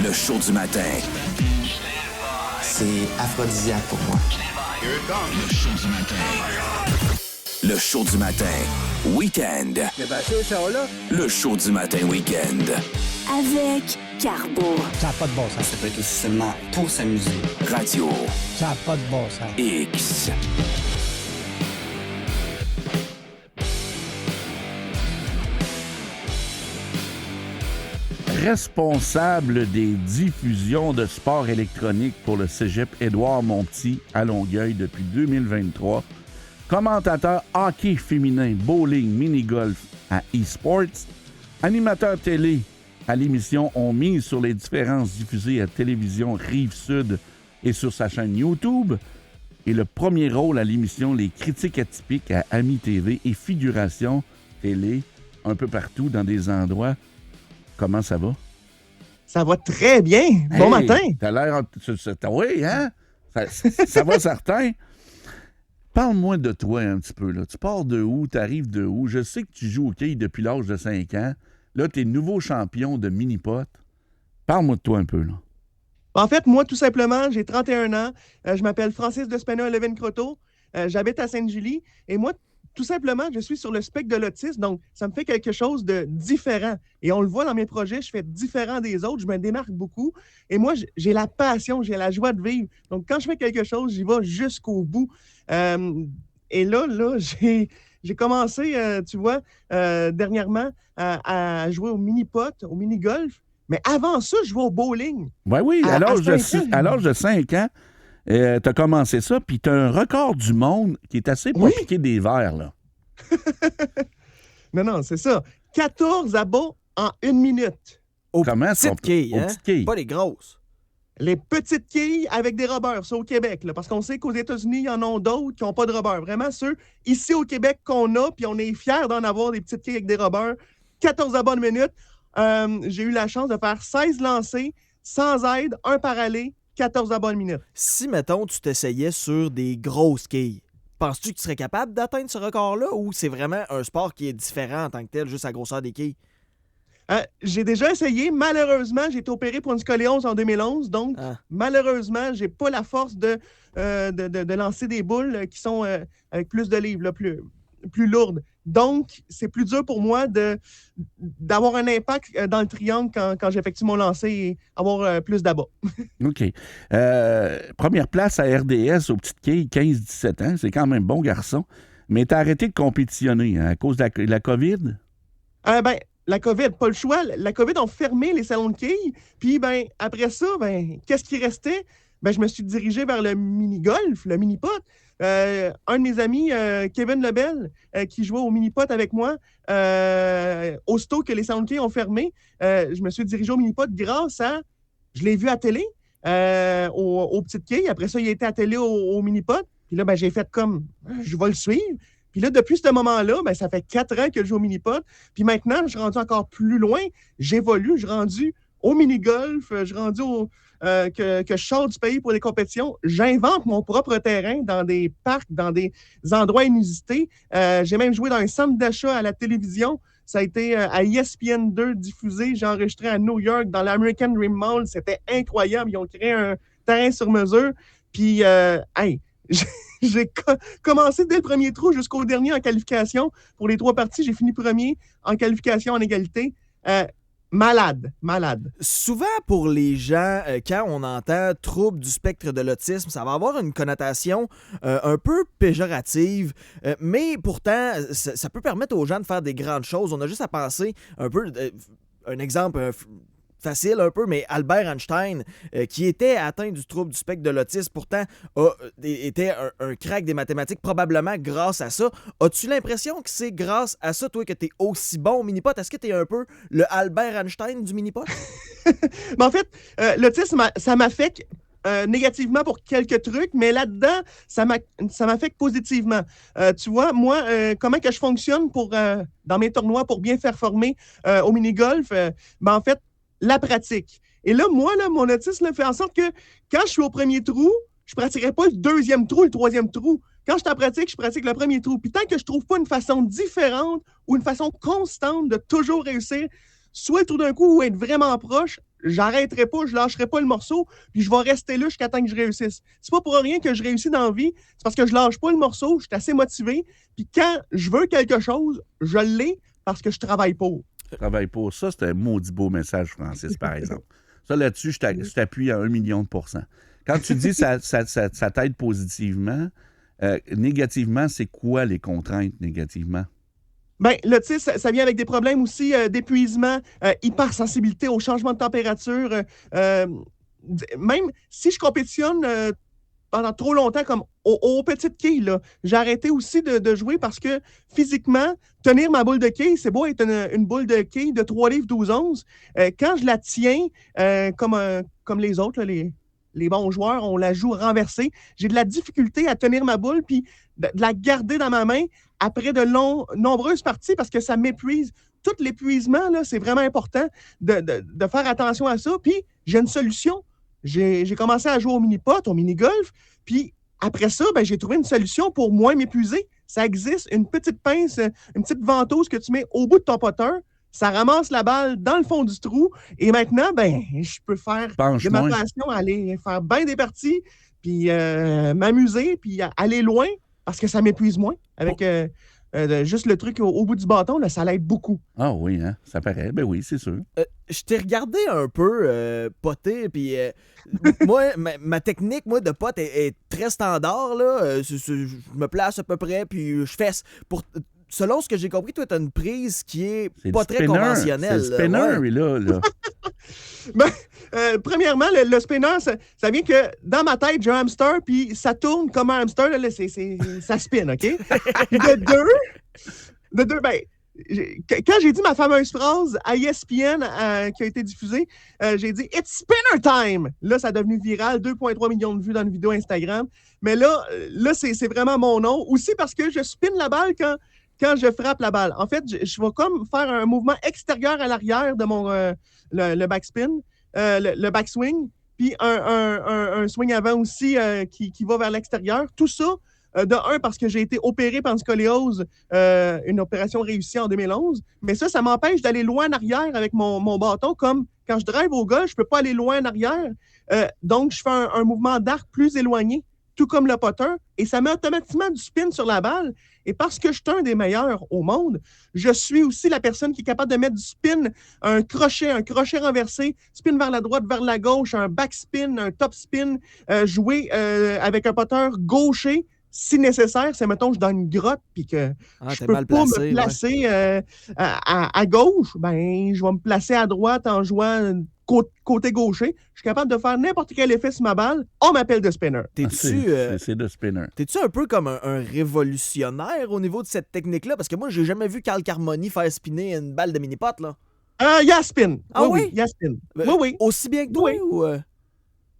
Le show du matin. C'est aphrodisiaque pour moi. Le show du matin. Le show du matin. Week-end. Le show du matin week-end. Avec Carbo. Ça n'a pas de bon sens. Ça peut être aussi seulement pour s'amuser. Radio Ça n'a pas de bon sens. X. Responsable des diffusions de sport électronique pour le cégep Édouard-Montpetit à Longueuil depuis 2023. Commentateur hockey féminin, bowling, mini-golf à eSports. Animateur télé à l'émission On mise sur les différences diffusées à Télévision Rive-Sud et sur sa chaîne YouTube. Et le premier rôle à l'émission Les Critiques atypiques à Ami TV et figuration télé un peu partout dans des endroits. Comment ça va? Ça va très bien. Bon matin. T'as l'air... Oui, hein? Ça va certain. Parle-moi de toi un petit peu. Là. Tu pars de où? Tu arrives de où? Je sais que tu joues au quai depuis l'âge de 5 ans. Là, tu es nouveau champion de mini-pot. Parle-moi de toi un peu. Là. En fait, moi, tout simplement, j'ai 31 ans. Je m'appelle Francis Despena-Leven-Croteau. J'habite à Sainte-Julie. Et moi, tout simplement, je suis sur le spectre de l'autisme. Donc, ça me fait quelque chose de différent. Et on le voit dans mes projets, je fais différent des autres. Je me démarque beaucoup. Et moi, j'ai la passion, j'ai la joie de vivre. Donc, quand je fais quelque chose, j'y vais jusqu'au bout. Et là, j'ai commencé, tu vois, dernièrement, à jouer au mini-pot, au mini-golf. Mais avant ça, je jouais au bowling. Ben oui, à l'âge de 5 ans, tu as commencé ça, puis tu as un record du monde qui est assez pour piquer des verres, là. Non, c'est ça. 14 abats en 1 minute. Comment petites quilles, hein? Quilles. Pas les grosses. Les petites quilles avec des rubbers, ça au Québec, là, parce qu'on sait qu'aux États-Unis, il y en a d'autres qui n'ont pas de rubbers. Vraiment, ceux ici au Québec qu'on a, puis on est fiers d'en avoir des petites quilles avec des rubbers. 14 abats de minute. J'ai eu la chance de faire 16 lancers, sans aide, un par aller, 14 abats de minute. Si, mettons, tu t'essayais sur des grosses quilles, penses-tu que tu serais capable d'atteindre ce record-là ou c'est vraiment un sport qui est différent en tant que tel, juste la grosseur des quilles? J'ai déjà essayé. Malheureusement, j'ai été opéré pour une scoliose en 2011. Donc, malheureusement, j'ai pas la force de lancer des boules qui sont avec plus de livres, là, plus lourdes. Donc, c'est plus dur pour moi d'avoir un impact dans le triangle quand j'effectue mon lancer et avoir plus d'abats. OK. Première place à RDS aux petites quilles, 15-17 ans. C'est quand même bon garçon. Mais tu as arrêté de compétitionner à cause de la COVID? La COVID, pas le choix. La COVID ont fermé les salons de quilles. Puis, après ça, qu'est-ce qui restait? Je me suis dirigé vers le mini-golf, le mini-pot. Un de mes amis, Kevin Lebel, qui jouait au mini-pot avec moi, aussitôt que les salons de quilles ont fermé, je me suis dirigé au mini-pot grâce à... Je l'ai vu à télé, aux petites quilles. Après ça, il a été à télé au mini-pot. Puis là, j'ai fait comme... Je vais le suivre. Puis là, depuis ce moment-là, ça fait 4 ans que je joue au mini-pot. Puis maintenant, je suis rendu encore plus loin. J'évolue, je suis rendu au mini-golf, je suis rendu que je sors du pays pour des compétitions. J'invente mon propre terrain dans des parcs, dans des endroits inusités. J'ai même joué dans un centre d'achat à la télévision. Ça a été à ESPN2 diffusé. J'ai enregistré à New York, dans l'American Dream Mall. C'était incroyable. Ils ont créé un terrain sur mesure. Puis, j'ai commencé dès le premier trou jusqu'au dernier en qualification. Pour les 3 parties, j'ai fini premier en qualification en égalité. Malade. Souvent, pour les gens, quand on entend trouble du spectre de l'autisme, ça va avoir une connotation un peu péjorative, mais pourtant, ça peut permettre aux gens de faire des grandes choses. On a juste à penser un peu, un exemple facile un peu, mais Albert Einstein, qui était atteint du trouble du spectre de l'autisme, pourtant était un crack des mathématiques, probablement grâce à ça. As-tu l'impression que c'est grâce à ça, toi, que tu es aussi bon au mini-pot? Est-ce que tu es un peu le Albert Einstein du mini-pot? En fait, l'autisme, ça m'affecte négativement pour quelques trucs, mais là-dedans, ça m'affecte positivement. Tu vois, moi, comment que je fonctionne dans mes tournois pour bien performer au mini-golf? En fait, la pratique. Et là, moi, mon autisme fait en sorte que quand je suis au premier trou, je ne pratiquerai pas le deuxième trou, le troisième trou. Quand je suis en pratique, je pratique le premier trou. Puis tant que je ne trouve pas une façon différente ou une façon constante de toujours réussir, soit tout d'un coup ou être vraiment proche, j'arrêterai pas, je lâcherai pas le morceau, puis je vais rester là jusqu'à temps que je réussisse. C'est pas pour rien que je réussis dans la vie, c'est parce que je lâche pas le morceau, je suis assez motivé, puis quand je veux quelque chose, je l'ai parce que je travaille pour. Travaille pour ça, c'est un maudit beau message, Francis, par exemple. Ça, là-dessus, je t'appuie à 1 million de %. Quand tu dis ça t'aide positivement, négativement, c'est quoi les contraintes négativement? Bien, l'autisme, ça vient avec des problèmes aussi d'épuisement, hypersensibilité au changement de température. Même si je compétitionne pendant trop longtemps comme aux petites quilles, là, j'ai arrêté aussi de jouer parce que physiquement, tenir ma boule de quilles, c'est beau être une boule de quilles de 3 livres 12 onces. Quand je la tiens comme les autres, là, les bons joueurs, on la joue renversée, j'ai de la difficulté à tenir ma boule puis de la garder dans ma main après de nombreuses parties parce que ça m'épuise. Tout l'épuisement, là, c'est vraiment important de faire attention à ça. Puis, j'ai une solution. J'ai commencé à jouer au mini-pot, au mini-golf, puis après ça, ben, j'ai trouvé une solution pour moins m'épuiser. Ça existe, une petite pince, une petite ventouse que tu mets au bout de ton poteur, ça ramasse la balle dans le fond du trou, et maintenant, ben, je peux faire de ma passion, aller faire bien des parties, puis m'amuser, puis aller loin, parce que ça m'épuise moins. Avec juste le truc au bout du bâton, là, ça l'aide beaucoup. Ah oui, hein? Ça paraît. Ben oui, c'est sûr. Je t'ai regardé un peu poter, puis moi, ma technique de pote est très standard, là. Je me place à peu près, puis je fesse. Selon ce que j'ai compris, toi, t'as une prise qui est pas très conventionnelle. C'est le spinner, ouais. là. Ben, premièrement, le spinner, ça vient que dans ma tête, j'ai un hamster, puis ça tourne comme un hamster, là, ça spin, OK? Puis de deux, ben, quand j'ai dit ma fameuse phrase à ESPN qui a été diffusée, j'ai dit « It's spinner time ». Là, ça a devenu viral, 2,3 millions de vues dans une vidéo Instagram. Mais là c'est vraiment mon nom. Aussi parce que je spin la balle quand je frappe la balle. En fait, je vais comme faire un mouvement extérieur à l'arrière de mon le backspin, le backswing, puis un swing avant aussi qui va vers l'extérieur. Tout ça, de un, parce que j'ai été opéré par une scoliose, une opération réussie en 2011, mais ça m'empêche d'aller loin en arrière avec mon bâton, comme quand je drive au golf, je peux pas aller loin en arrière. Donc, je fais un mouvement d'arc plus éloigné, tout comme le putter, et ça met automatiquement du spin sur la balle. Et parce que je suis un des meilleurs au monde, je suis aussi la personne qui est capable de mettre du spin, un crochet renversé, spin vers la droite, vers la gauche, un backspin, un top spin, jouer avec un putter gaucher. Si nécessaire, c'est, mettons, je suis dans une grotte puis que je peux pas me placer à gauche, ben, je vais me placer à droite en jouant côté gaucher. Je suis capable de faire n'importe quel effet sur ma balle. On m'appelle de spinner. C'est de spinner. T'es-tu un peu comme un révolutionnaire au niveau de cette technique-là? Parce que moi, j'ai jamais vu Carl Carmoni faire spinner une balle de mini-pot, là. Il y a spin. Ah oui? Il y a spin. Oui. Aussi bien que toi, ou...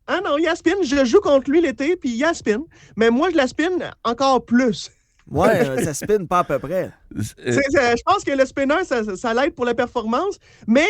Ah non, il y a spin. Je joue contre lui l'été, puis il y a spin. Mais moi, je la spin encore plus. Ouais, ça spin pas à peu près. Je pense que le spinner, ça l'aide pour la performance. Mais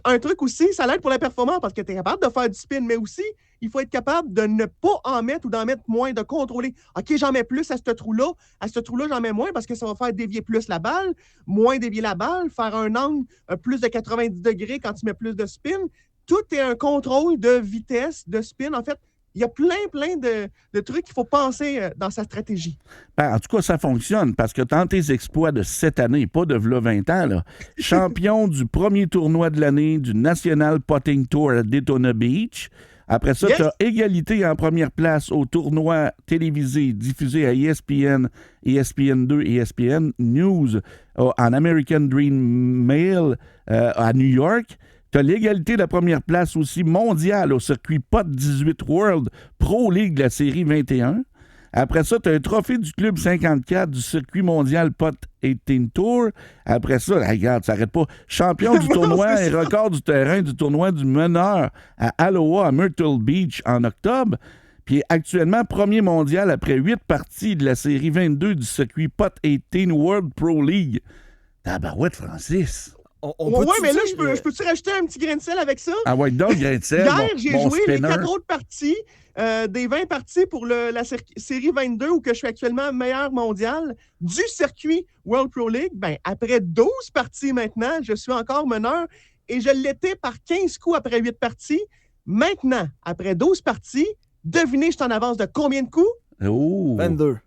un truc aussi, ça l'aide pour la performance parce que tu es capable de faire du spin. Mais aussi, il faut être capable de ne pas en mettre ou d'en mettre moins, de contrôler. OK, j'en mets plus à ce trou-là. À ce trou-là, j'en mets moins parce que ça va faire dévier plus la balle, moins dévier la balle, faire un angle plus de 90 degrés quand tu mets plus de spin. Tout est un contrôle de vitesse, de spin. En fait, il y a plein de trucs qu'il faut penser dans sa stratégie. Ben, en tout cas, ça fonctionne parce que dans tes exploits de cette année, pas de v'là 20 ans, là, champion du premier tournoi de l'année du National Putting Tour à Daytona Beach. Après ça, tu as égalité en première place au tournoi télévisé diffusé à ESPN, ESPN2 et ESPN News en American Dream Mail à New York. Tu as l'égalité de la première place aussi mondiale au circuit POT 18 World Pro League de la série 21. Après ça, tu as un trophée du Club 54 du circuit mondial POT 18 Tour. Après ça, regarde, ça n'arrête pas. Champion du tournoi et record du terrain du tournoi du meneur à Aloha, à Myrtle Beach en octobre. Puis actuellement, premier mondial après 8 parties de la série 22 du circuit POT 18 World Pro League. Tabarouette, Francis! Oui, mais là, je peux-tu rajouter un petit grain de sel avec ça? Ah ouais, donc, grain de sel. Hier, j'ai joué les 4 autres parties, des 20 parties pour la série 22 où que je suis actuellement meilleur mondial du circuit World Pro League. Ben, après 12 parties maintenant, je suis encore meneur et je l'étais par 15 coups après 8 parties. Maintenant, après 12 parties, devinez, je suis en avance de combien de coups? Oh! 22.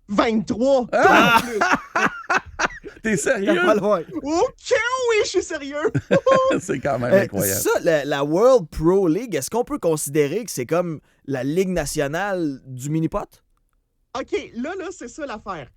23! Ah! Plus. T'es sérieux? Pas loin. OK, oui, je suis sérieux! C'est quand même incroyable. Ça, la World Pro League, est-ce qu'on peut considérer que c'est comme la Ligue nationale du mini-pot? OK, là, c'est ça l'affaire.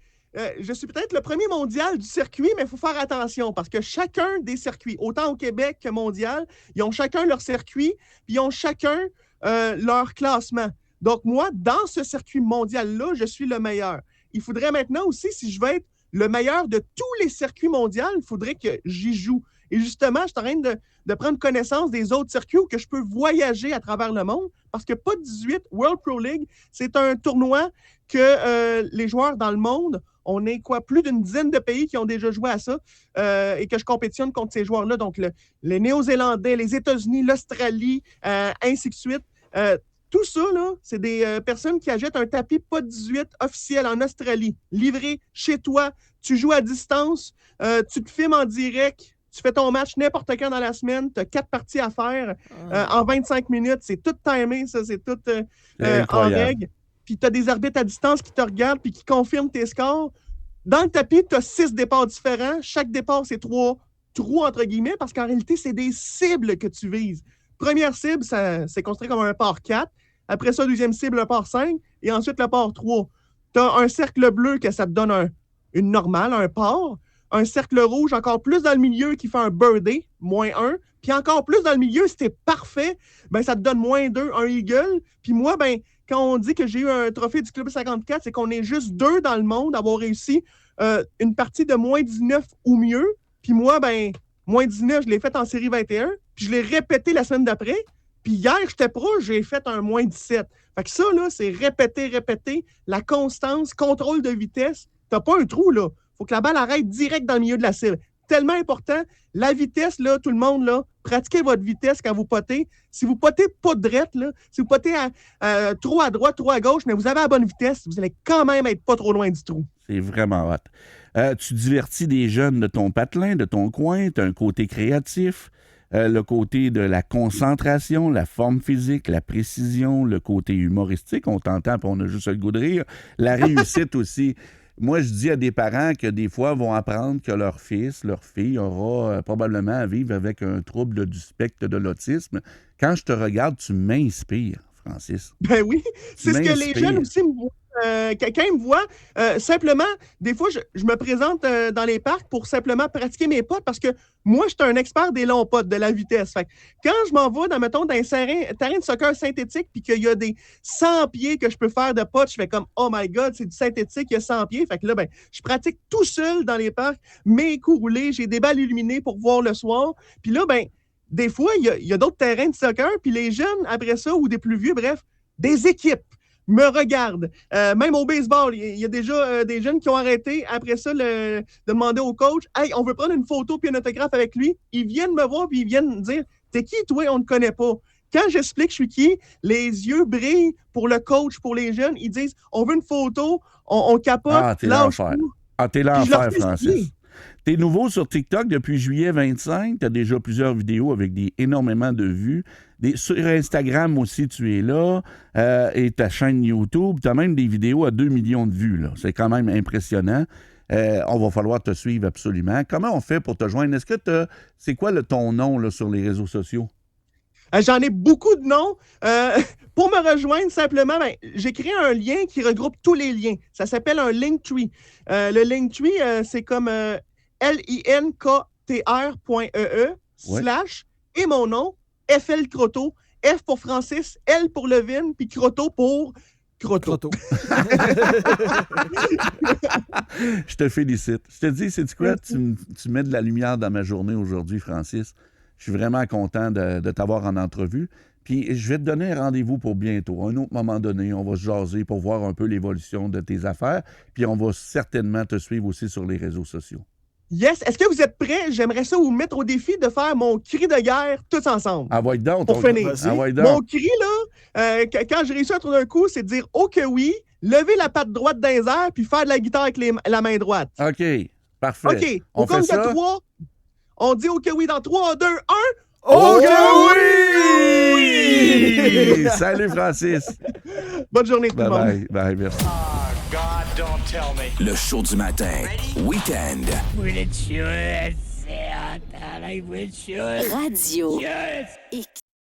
Je suis peut-être le premier mondial du circuit, mais il faut faire attention parce que chacun des circuits, autant au Québec que mondial, ils ont chacun leur circuit, puis ils ont chacun leur classement. Donc, moi, dans ce circuit mondial-là, je suis le meilleur. Il faudrait maintenant aussi, si je veux être le meilleur de tous les circuits mondiaux, il faudrait que j'y joue. Et justement, je suis en train de prendre connaissance des autres circuits où que je peux voyager à travers le monde parce que POT 18 World Pro League, c'est un tournoi que les joueurs dans le monde, on est plus d'une dizaine de pays qui ont déjà joué à ça et que je compétitionne contre ces joueurs-là. Donc, les Néo-Zélandais, les États-Unis, l'Australie, ainsi de suite. Tout ça, là, c'est des personnes qui achètent un tapis POT 18 officiel en Australie, livré chez toi. Tu joues à distance, tu te filmes en direct, tu fais ton match n'importe quand dans la semaine, tu as 4 parties à faire en 25 minutes. C'est tout timé, ça, c'est tout en règle. Puis tu as des arbitres à distance qui te regardent puis qui confirment tes scores. Dans le tapis, tu as 6 départs différents. Chaque départ, c'est 3 trous, entre guillemets, parce qu'en réalité, c'est des cibles que tu vises. Première cible, c'est construit comme un par 4. Après ça, deuxième cible, un par 5. Et ensuite, le par 3. Tu as un cercle bleu que ça te donne une normale, un par. Un cercle rouge encore plus dans le milieu qui fait un birdie, -1. Puis encore plus dans le milieu, si t'es parfait, ben ça te donne -2, un eagle. Puis moi, ben quand on dit que j'ai eu un trophée du Club 54, c'est qu'on est juste 2 dans le monde à avoir réussi une partie de -19 ou mieux. Puis moi, ben -19, je l'ai fait en série 21. Puis je l'ai répété la semaine d'après. Puis hier, j'étais pro, j'ai fait un -17. Fait que ça, là, c'est répéter. La constance, contrôle de vitesse. T'as pas un trou, là. Faut que la balle arrête direct dans le milieu de la cible. Tellement important. La vitesse, là, tout le monde, là, pratiquez votre vitesse quand vous potez. Si vous potez pas de drette, là, si vous potez trop à droite, trop à gauche, mais vous avez la bonne vitesse, vous allez quand même être pas trop loin du trou. C'est vraiment hot. Tu divertis des jeunes de ton patelin, de ton coin. Tu as un côté créatif, le côté de la concentration, la forme physique, la précision, le côté humoristique. On t'entend et on a juste le goût de rire. La réussite aussi. Moi, je dis à des parents que des fois vont apprendre que leur fils, leur fille aura probablement à vivre avec un trouble du spectre de l'autisme. Quand je te regarde, tu m'inspires, Francis. Ben oui, c'est ce que les jeunes aussi me voient. Quand ils me voient, simplement, des fois, je me présente dans les parcs pour simplement pratiquer mes potes parce que moi, je suis un expert des longs potes, de la vitesse. Fait que quand je m'en vais, dans un terrain de soccer synthétique puis qu'il y a des 100 pieds que je peux faire de potes, je fais comme « Oh my God, c'est du synthétique, il y a 100 pieds. » Fait que là, ben, je pratique tout seul dans les parcs, mes coups roulés, j'ai des balles illuminées pour voir le soir. Puis là, ben, des fois, il y a d'autres terrains de soccer, puis les jeunes, après ça, ou des plus vieux, bref, des équipes me regardent. Même au baseball, il y a déjà des jeunes qui ont arrêté après ça de demander au coach « Hey, on veut prendre une photo puis un autographe avec lui. » Ils viennent me voir puis ils viennent me dire « T'es qui, toi? On ne connaît pas. » Quand j'explique je suis qui, les yeux brillent pour le coach, pour les jeunes. Ils disent « On veut une photo, on capote. » Ah, t'es l'enfer. Ah, t'es l'enfer, Francis. T'es nouveau sur TikTok depuis juillet 25. T'as déjà plusieurs vidéos avec énormément de vues. Sur Instagram aussi, tu es là. Et ta chaîne YouTube. T'as même des vidéos à 2 millions de vues. Là. C'est quand même impressionnant. On va falloir te suivre absolument. Comment on fait pour te joindre? Est-ce que c'est quoi ton nom là, sur les réseaux sociaux? J'en ai beaucoup de noms. Pour me rejoindre, simplement, j'ai créé un lien qui regroupe tous les liens. Ça s'appelle un Linktree. Le Linktree, c'est comme linktr.ee / et mon nom, FL Croteau. F pour Francis, L pour Levin, puis Croteau pour Croteau. Je te félicite. Je te dis, c'est quoi? Tu mets de la lumière dans ma journée aujourd'hui, Francis. Je suis vraiment content de t'avoir en entrevue. Puis je vais te donner un rendez-vous pour bientôt. À un autre moment donné, on va se jaser pour voir un peu l'évolution de tes affaires. Puis on va certainement te suivre aussi sur les réseaux sociaux. Yes! Est-ce que vous êtes prêts? J'aimerais ça vous mettre au défi de faire mon cri de guerre tous ensemble. Ah, va donc. Pour finir. Mon cri, là, quand j'ai réussi à trouver un coup, c'est de dire « Oh que oui », lever la patte droite dans les airs, puis faire de la guitare avec la main droite. OK, parfait. OK, on compte de 3. On dit OK oui dans 3, 2, 1. OK, oui! Salut, Francis. Bonne journée tout le monde. Bye, bye, merci. Le show du matin, Week-end. Radio X.